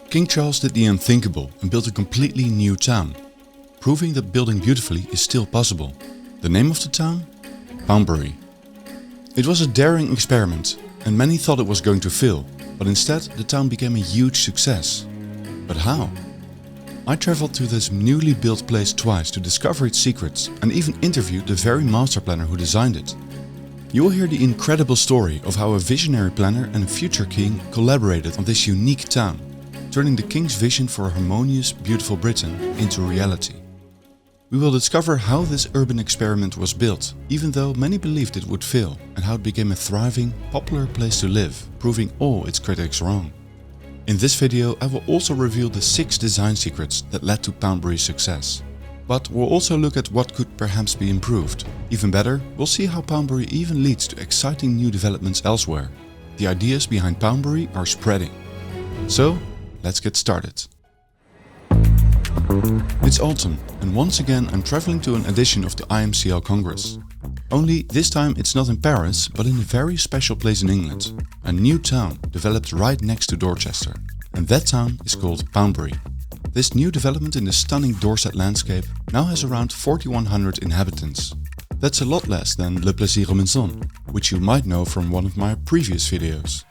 King Charles did the unthinkable and built a completely new town, proving that building beautifully is still possible. The name of the town? Poundbury. It was a daring experiment and many thought it was going to fail, but instead the town became a huge success. But how? I travelled to this newly built place twice to discover its secrets and even interviewed the very master planner who designed it. You will hear the incredible story of how a visionary planner and a future king collaborated on this unique town, turning the king's vision for a harmonious, beautiful Britain into reality. We will discover how this urban experiment was built, even though many believed it would fail, and how it became a thriving, popular place to live, proving all its critics wrong. In this video I will also reveal the 6 design secrets that led to Poundbury's success. But we'll also look at what could perhaps be improved. Even better, we'll see how Poundbury even leads to exciting new developments elsewhere. The ideas behind Poundbury are spreading. So, let's get started. It's autumn and once again I'm traveling to an edition of the IMCL Congress. Only this time it's not in Paris, but in a very special place in England. A new town developed right next to Dorchester. And that town is called Poundbury. This new development in the stunning Dorset landscape now has around 4,100 inhabitants. That's a lot less than Le Plessis-Robinson, which you might know from one of my previous videos.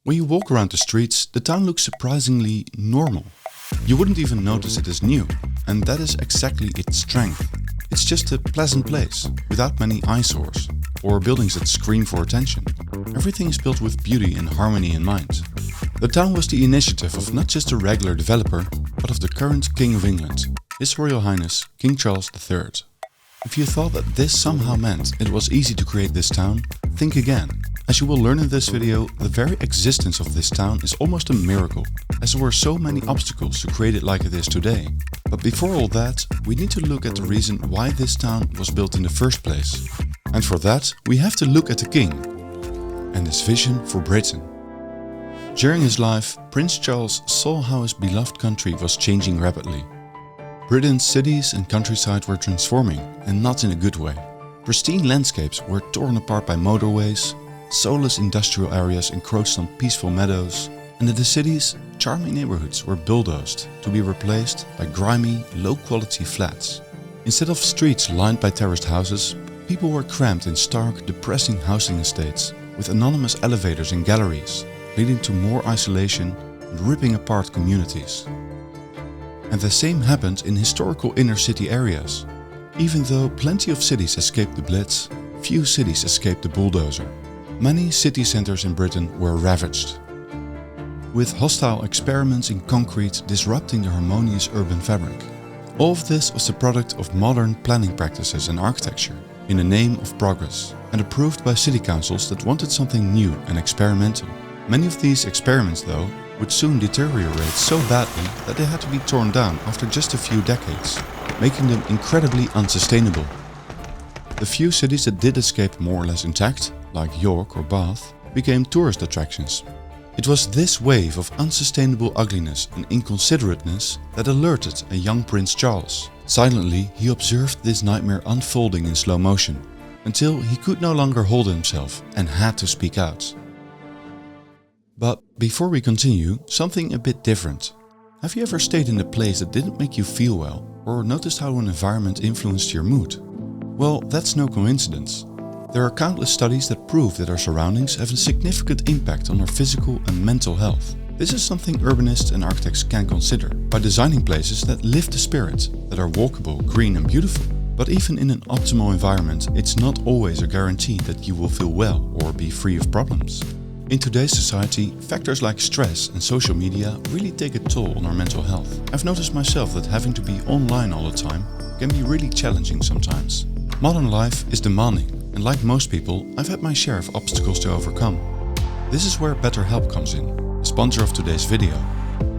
When you walk around the streets, the town looks surprisingly normal. You wouldn't even notice it is new, and that is exactly its strength. It's just a pleasant place, without many eyesores, or buildings that scream for attention. Everything is built with beauty and harmony in mind. The town was the initiative of not just a regular developer, but of the current King of England, His Royal Highness King Charles III. If you thought that this somehow meant it was easy to create this town, think again. As you will learn in this video, the very existence of this town is almost a miracle, as there were so many obstacles to create it like it is today. But before all that, we need to look at the reason why this town was built in the first place. And for that, we have to look at the king and his vision for Britain. During his life, Prince Charles saw how his beloved country was changing rapidly. Britain's cities and countryside were transforming, and not in a good way. Pristine landscapes were torn apart by motorways, soulless industrial areas encroached on peaceful meadows, and in the cities, charming neighborhoods were bulldozed to be replaced by grimy, low-quality flats. Instead of streets lined by terraced houses, people were cramped in stark, depressing housing estates with anonymous elevators and galleries, leading to more isolation and ripping apart communities. And the same happened in historical inner-city areas. Even though plenty of cities escaped the Blitz, few cities escaped the bulldozer. Many city centers in Britain were ravaged, with hostile experiments in concrete disrupting the harmonious urban fabric. All of this was the product of modern planning practices and architecture in the name of progress, and approved by city councils that wanted something new and experimental. Many of these experiments, though, would soon deteriorate so badly that they had to be torn down after just a few decades, making them incredibly unsustainable. The few cities that did escape more or less intact, like York or Bath, became tourist attractions. It was this wave of unsustainable ugliness and inconsiderateness that alerted a young Prince Charles. Silently, he observed this nightmare unfolding in slow motion, until he could no longer hold himself and had to speak out. But before we continue, something a bit different. Have you ever stayed in a place that didn't make you feel well, or noticed how an environment influenced your mood? Well, that's no coincidence. There are countless studies that prove that our surroundings have a significant impact on our physical and mental health. This is something urbanists and architects can consider by designing places that lift the spirit, that are walkable, green and beautiful. But even in an optimal environment, it's not always a guarantee that you will feel well or be free of problems. In today's society, factors like stress and social media really take a toll on our mental health. I've noticed myself that having to be online all the time can be really challenging sometimes. Modern life is demanding, and like most people, I've had my share of obstacles to overcome. This is where BetterHelp comes in, the sponsor of today's video.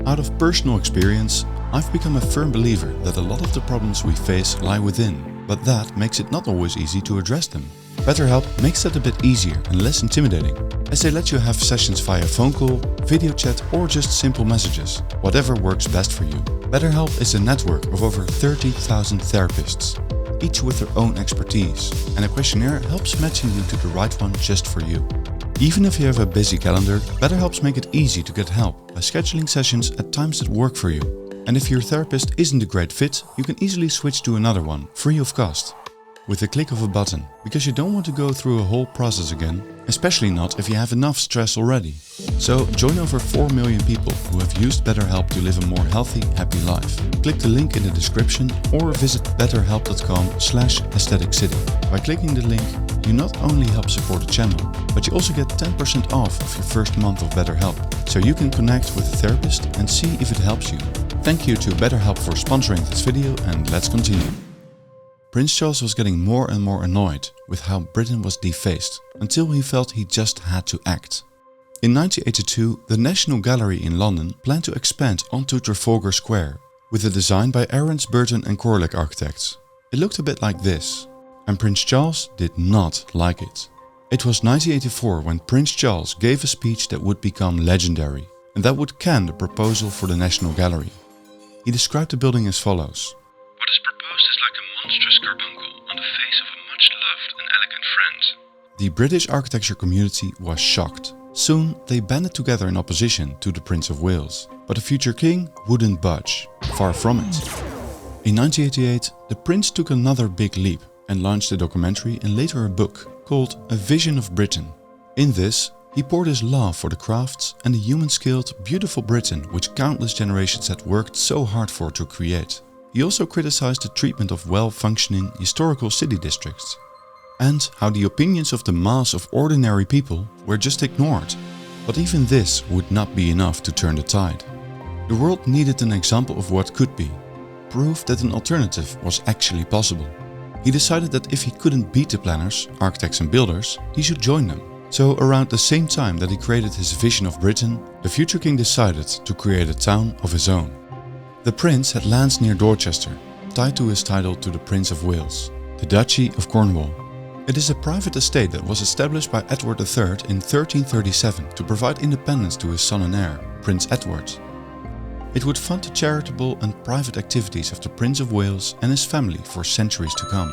Out of personal experience, I've become a firm believer that a lot of the problems we face lie within, but that makes it not always easy to address them. BetterHelp makes that a bit easier and less intimidating, as they let you have sessions via phone call, video chat or just simple messages, whatever works best for you. BetterHelp is a network of over 30,000 therapists, each with their own expertise, and a questionnaire helps matching you to the right one just for you. Even if you have a busy calendar, BetterHelp makes it easy to get help by scheduling sessions at times that work for you. And if your therapist isn't a great fit, you can easily switch to another one, free of cost, with the click of a button, because you don't want to go through a whole process again, especially not if you have enough stress already. So join over 4 million people who have used BetterHelp to live a more healthy, happy life. Click the link in the description or visit betterhelp.com/aestheticcity. By clicking the link, you not only help support the channel, but you also get 10% off of your first month of BetterHelp, so you can connect with a therapist and see if it helps you. Thank you to BetterHelp for sponsoring this video, and let's continue. Prince Charles was getting more and more annoyed with how Britain was defaced, until he felt he just had to act. In 1982, the National Gallery in London planned to expand onto Trafalgar Square, with a design by Ahrens, Burton and Corlick architects. It looked a bit like this, and Prince Charles did not like it. It was 1984 when Prince Charles gave a speech that would become legendary, and that would can the proposal for the National Gallery. He described the building as follows. What is proposed is like a monstrous carbuncle on the face of a much-loved and elegant friend. The British architecture community was shocked. Soon they banded together in opposition to the Prince of Wales, but the future king wouldn't budge. Far from it. In 1988, the prince took another big leap and launched a documentary and later a book called A Vision of Britain. In this, he poured his love for the crafts and the human-scaled, beautiful Britain which countless generations had worked so hard for to create. He also criticized the treatment of well-functioning historical city districts, and how the opinions of the mass of ordinary people were just ignored. But even this would not be enough to turn the tide. The world needed an example of what could be, proof that an alternative was actually possible. He decided that if he couldn't beat the planners, architects and builders, he should join them. So around the same time that he created his vision of Britain, the future king decided to create a town of his own. The prince had lands near Dorchester, tied to his title to the Prince of Wales, the Duchy of Cornwall. It is a private estate that was established by Edward III in 1337 to provide independence to his son and heir, Prince Edward. It would fund the charitable and private activities of the Prince of Wales and his family for centuries to come.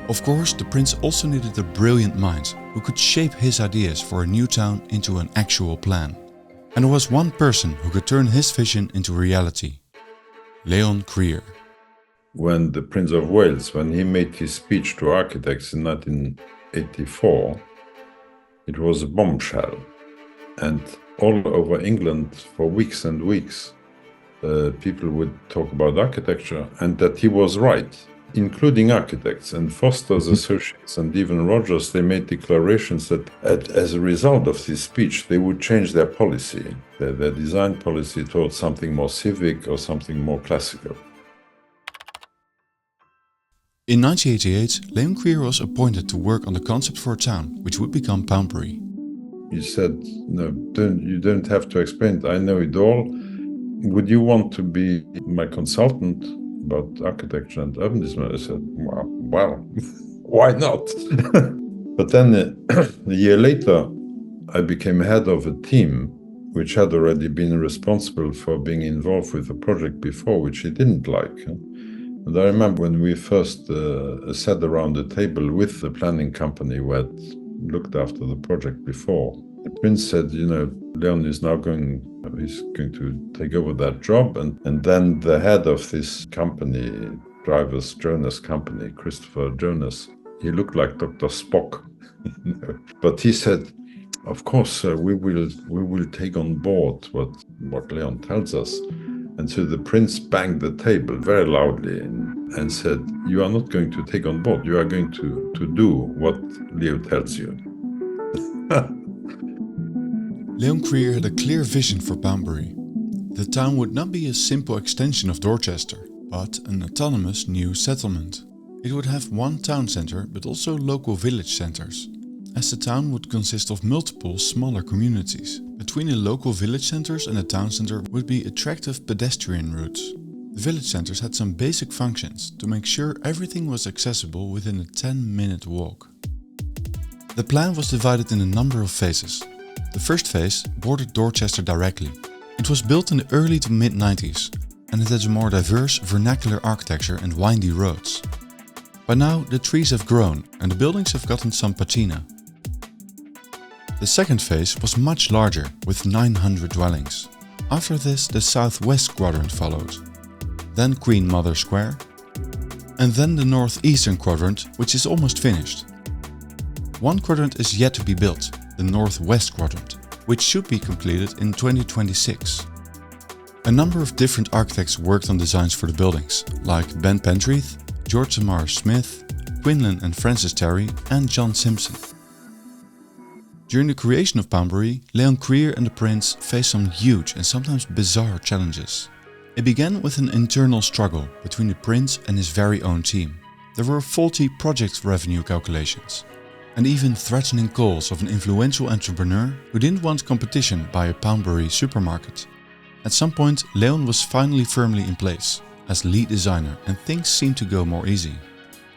Of course, the prince also needed a brilliant mind who could shape his ideas for a new town into an actual plan. And there was one person who could turn his vision into reality. Leon Creer. When the Prince of Wales, when he made his speech to architects in 1984, it was a bombshell. And all over England for weeks and weeks, people would talk about architecture and that he was right, including architects and Foster's associates and even Rogers. They made declarations that as a result of this speech, they would change their policy, their design policy towards something more civic or something more classical. In 1988, Leon Creer was appointed to work on the concept for a town, which would become Poundbury. He said, "No, you don't have to explain it. I know it all. Would you want to be my consultant about architecture and urbanism?" I said, well, why not? But then a year later, I became head of a team which had already been responsible for being involved with a project before, which he didn't like. And I remember when we first sat around the table with the planning company who had looked after the project before, the prince said, Leon is now he's going to take over that job. And then the head of this company, Drivers Jonas company, Christopher Jonas, he looked like Dr. Spock. But he said, of course, we will take on board what Leon tells us. And so the prince banged the table very loudly and said, you are not going to take on board, you are going to do what Leo tells you. Leon Creer had a clear vision for Poundbury. The town would not be a simple extension of Dorchester, but an autonomous new settlement. It would have one town centre, but also local village centres, as the town would consist of multiple smaller communities. Between the local village centres and the town centre would be attractive pedestrian routes. The village centres had some basic functions to make sure everything was accessible within a 10-minute walk. The plan was divided in a number of phases. The first phase bordered Dorchester directly. It was built in the early to mid-90s and it had a more diverse vernacular architecture and windy roads. By now the trees have grown and the buildings have gotten some patina. The second phase was much larger, with 900 dwellings. After this, the southwest quadrant followed, then Queen Mother Square, and then the northeastern quadrant, which is almost finished. One quadrant is yet to be built, the northwest quadrant, which should be completed in 2026. A number of different architects worked on designs for the buildings, like Ben Pentreath, George Samar Smith, Quinlan and Francis Terry, and John Simpson. During the creation of Poundbury, Leon Creer and the Prince faced some huge and sometimes bizarre challenges. It began with an internal struggle between the Prince and his very own team. There were faulty project revenue calculations, and even threatening calls of an influential entrepreneur who didn't want competition by a Poundbury supermarket. At some point, Leon was finally firmly in place as lead designer and things seemed to go more easy.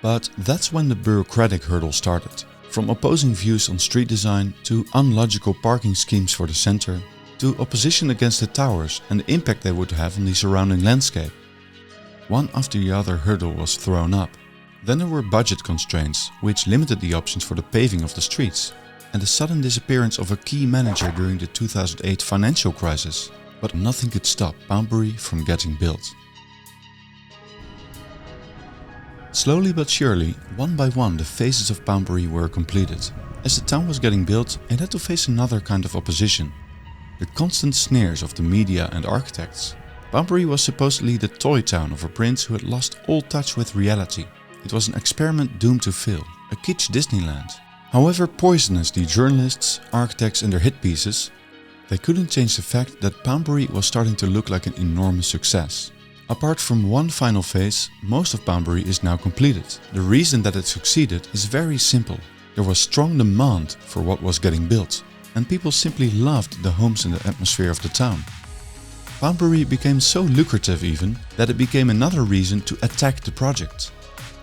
But that's when the bureaucratic hurdle started. From opposing views on street design to unlogical parking schemes for the center, to opposition against the towers and the impact they would have on the surrounding landscape. One after the other hurdle was thrown up. Then there were budget constraints, which limited the options for the paving of the streets, and the sudden disappearance of a key manager during the 2008 financial crisis. But nothing could stop Poundbury from getting built. Slowly but surely, one by one, the phases of Poundbury were completed. As the town was getting built, it had to face another kind of opposition. The constant sneers of the media and architects. Poundbury was supposedly the toy town of a prince who had lost all touch with reality. It was an experiment doomed to fail, a kitsch Disneyland. However poisonous the journalists, architects and their hit pieces, they couldn't change the fact that Poundbury was starting to look like an enormous success. Apart from one final phase, most of Poundbury is now completed. The reason that it succeeded is very simple. There was strong demand for what was getting built, and people simply loved the homes and the atmosphere of the town. Poundbury became so lucrative even that it became another reason to attack the project.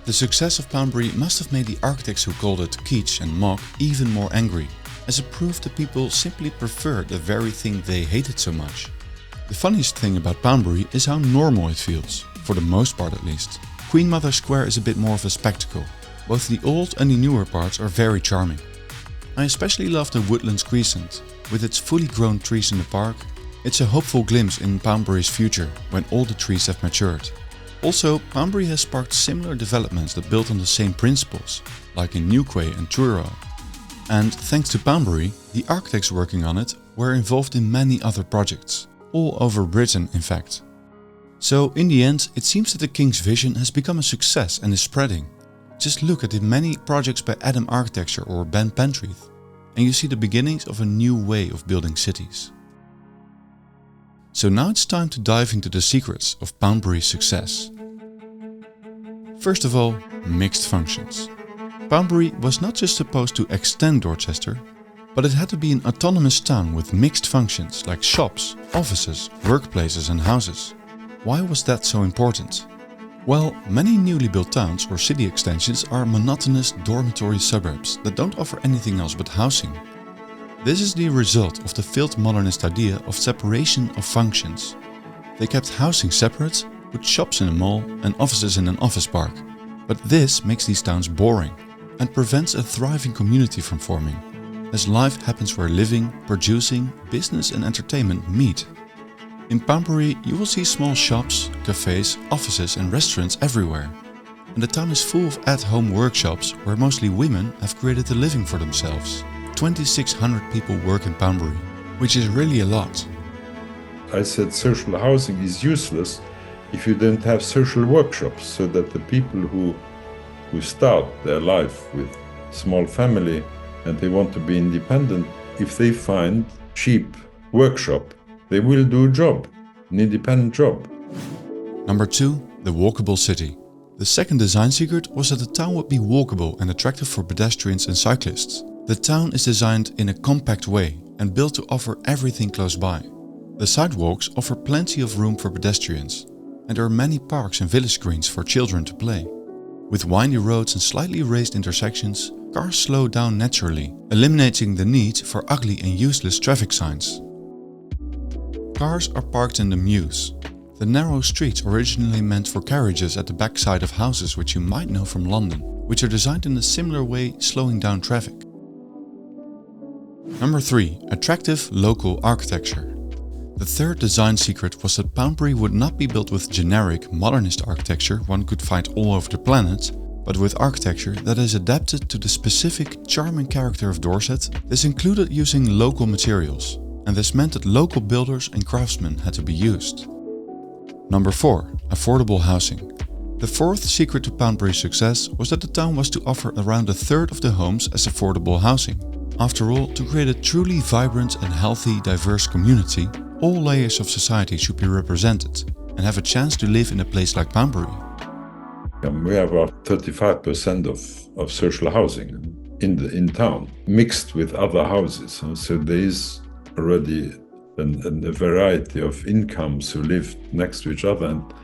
The success of Poundbury must have made the architects who called it kitsch and mock even more angry, as it proved that people simply preferred the very thing they hated so much. The funniest thing about Poundbury is how normal it feels, for the most part at least. Queen Mother Square is a bit more of a spectacle. Both the old and the newer parts are very charming. I especially love the Woodlands Crescent. With its fully grown trees in the park, it's a hopeful glimpse in Poundbury's future when all the trees have matured. Also, Poundbury has sparked similar developments that built on the same principles, like in Newquay and Truro. And thanks to Poundbury, the architects working on it were involved in many other projects, all over Britain in fact. So in the end, it seems that the King's vision has become a success and is spreading. Just look at the many projects by Adam Architecture or Ben Pentreath, and you see the beginnings of a new way of building cities. So now it's time to dive into the secrets of Poundbury's success. First of all, mixed functions. Poundbury was not just supposed to extend Dorchester, but it had to be an autonomous town with mixed functions like shops, offices, workplaces and houses. Why was that so important? Well, many newly built towns or city extensions are monotonous dormitory suburbs that don't offer anything else but housing. This is the result of the failed modernist idea of separation of functions. They kept housing separate, put shops in a mall and offices in an office park. But this makes these towns boring and prevents a thriving community from forming, as life happens where living, producing, business and entertainment meet. In Poundbury you will see small shops, cafes, offices and restaurants everywhere. And the town is full of at-home workshops where mostly women have created a living for themselves. 2,600 people work in Poundbury, which is really a lot. I said social housing is useless if you don't have social workshops, so that the people who start their life with small family and they want to be independent, if they find cheap workshop, they will do a job, an independent job. Number 2, the walkable city. The second design secret was that the town would be walkable and attractive for pedestrians and cyclists. The town is designed in a compact way and built to offer everything close by. The sidewalks offer plenty of room for pedestrians, and there are many parks and village greens for children to play. With windy roads and slightly raised intersections, cars slow down naturally, eliminating the need for ugly and useless traffic signs. Cars are parked in the mews, the narrow streets originally meant for carriages at the backside of houses which you might know from London, which are designed in a similar way, slowing down traffic. Number 3. Attractive local architecture. The third design secret was that Poundbury would not be built with generic, modernist architecture one could find all over the planet, but with architecture that is adapted to the specific, charming character of Dorset. This included using local materials, and this meant that local builders and craftsmen had to be used. Number 4. Affordable housing. The fourth secret to Poundbury's success was that the town was to offer around a third of the homes as affordable housing. After all, to create a truly vibrant and healthy, diverse community, all layers of society should be represented and have a chance to live in a place like Poundbury. We have about 35% of social housing in town, mixed with other houses. So there is already a variety of incomes who live next to each other. And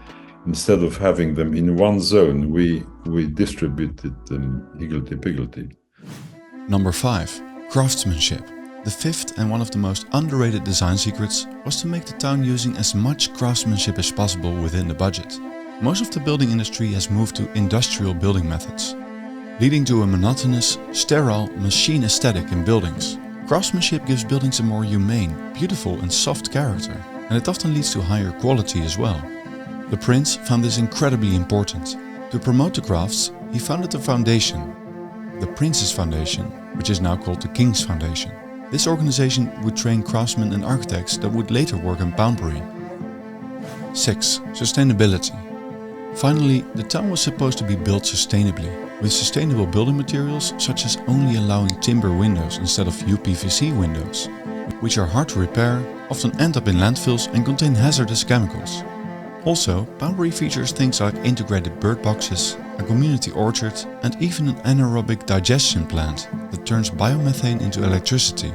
instead of having them in one zone, we distributed them higgledy-piggledy. Number 5. Craftsmanship. The fifth and one of the most underrated design secrets was to make the town using as much craftsmanship as possible within the budget. Most of the building industry has moved to industrial building methods, leading to a monotonous, sterile, machine aesthetic in buildings. Craftsmanship gives buildings a more humane, beautiful and soft character, and it often leads to higher quality as well. The prince found this incredibly important. To promote the crafts, he founded the foundation, the Prince's Foundation, which is now called the King's Foundation. This organization would train craftsmen and architects that would later work in Poundbury. 6. Sustainability. Finally, the town was supposed to be built sustainably, with sustainable building materials such as only allowing timber windows instead of UPVC windows, which are hard to repair, often end up in landfills and contain hazardous chemicals. Also, Poundbury features things like integrated bird boxes, a community orchard and even an anaerobic digestion plant that turns biomethane into electricity.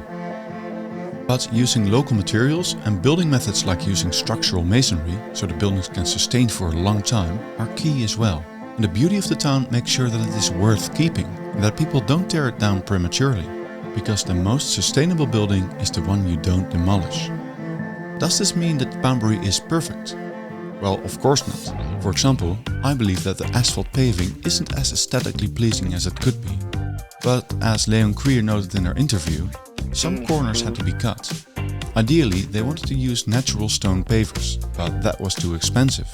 But using local materials and building methods like using structural masonry so the buildings can sustain for a long time are key as well. And the beauty of the town makes sure that it is worth keeping and that people don't tear it down prematurely, because the most sustainable building is the one you don't demolish. Does this mean that Poundbury is perfect? Well, of course not. For example, I believe that the asphalt paving isn't as aesthetically pleasing as it could be. But as Leon Creer noted in our interview, some corners had to be cut. Ideally, they wanted to use natural stone pavers, but that was too expensive.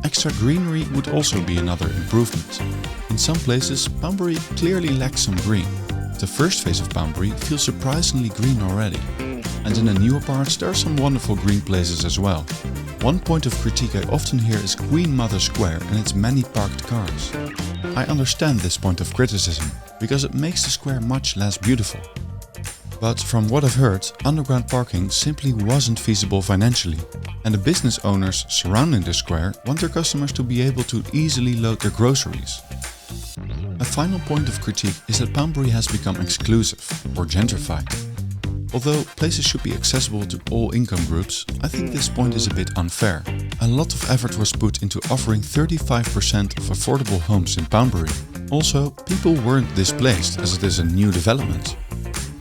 Extra greenery would also be another improvement. In some places, Poundbury clearly lacks some green. The first phase of Poundbury feels surprisingly green already. And in the newer parts there are some wonderful green places as well. One point of critique I often hear is Queen Mother Square and its many parked cars. I understand this point of criticism, because it makes the square much less beautiful. But from what I've heard, underground parking simply wasn't feasible financially, and the business owners surrounding the square want their customers to be able to easily load their groceries. A final point of critique is that Poundbury has become exclusive or gentrified. Although places should be accessible to all income groups, I think this point is a bit unfair. A lot of effort was put into offering 35% of affordable homes in Poundbury. Also, people weren't displaced as it is a new development.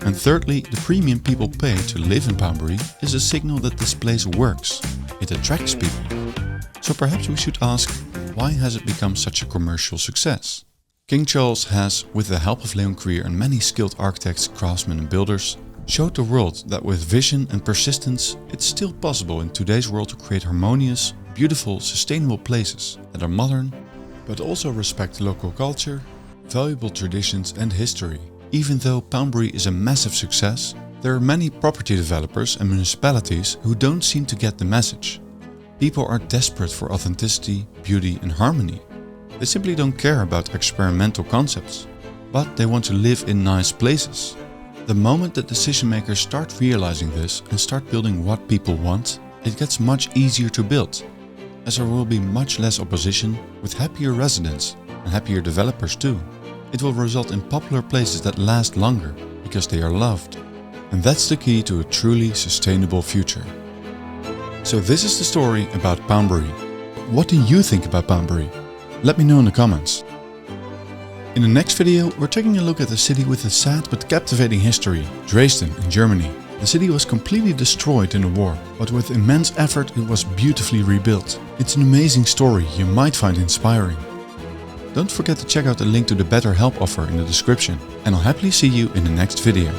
And thirdly, the premium people pay to live in Poundbury is a signal that this place works. It attracts people. So perhaps we should ask, why has it become such a commercial success? King Charles has, with the help of Leon Creer and many skilled architects, craftsmen and builders, showed the world that with vision and persistence, it's still possible in today's world to create harmonious, beautiful, sustainable places that are modern, but also respect local culture, valuable traditions and history. Even though Poundbury is a massive success, there are many property developers and municipalities who don't seem to get the message. People are desperate for authenticity, beauty and harmony. They simply don't care about experimental concepts, but they want to live in nice places. The moment that decision makers start realizing this and start building what people want, it gets much easier to build, as there will be much less opposition with happier residents and happier developers too. It will result in popular places that last longer because they are loved. And that's the key to a truly sustainable future. So this is the story about Poundbury. What do you think about Poundbury? Let me know in the comments. In the next video, we're taking a look at a city with a sad but captivating history, Dresden in Germany. The city was completely destroyed in the war, but with immense effort it was beautifully rebuilt. It's an amazing story you might find inspiring. Don't forget to check out the link to the BetterHelp offer in the description, and I'll happily see you in the next video.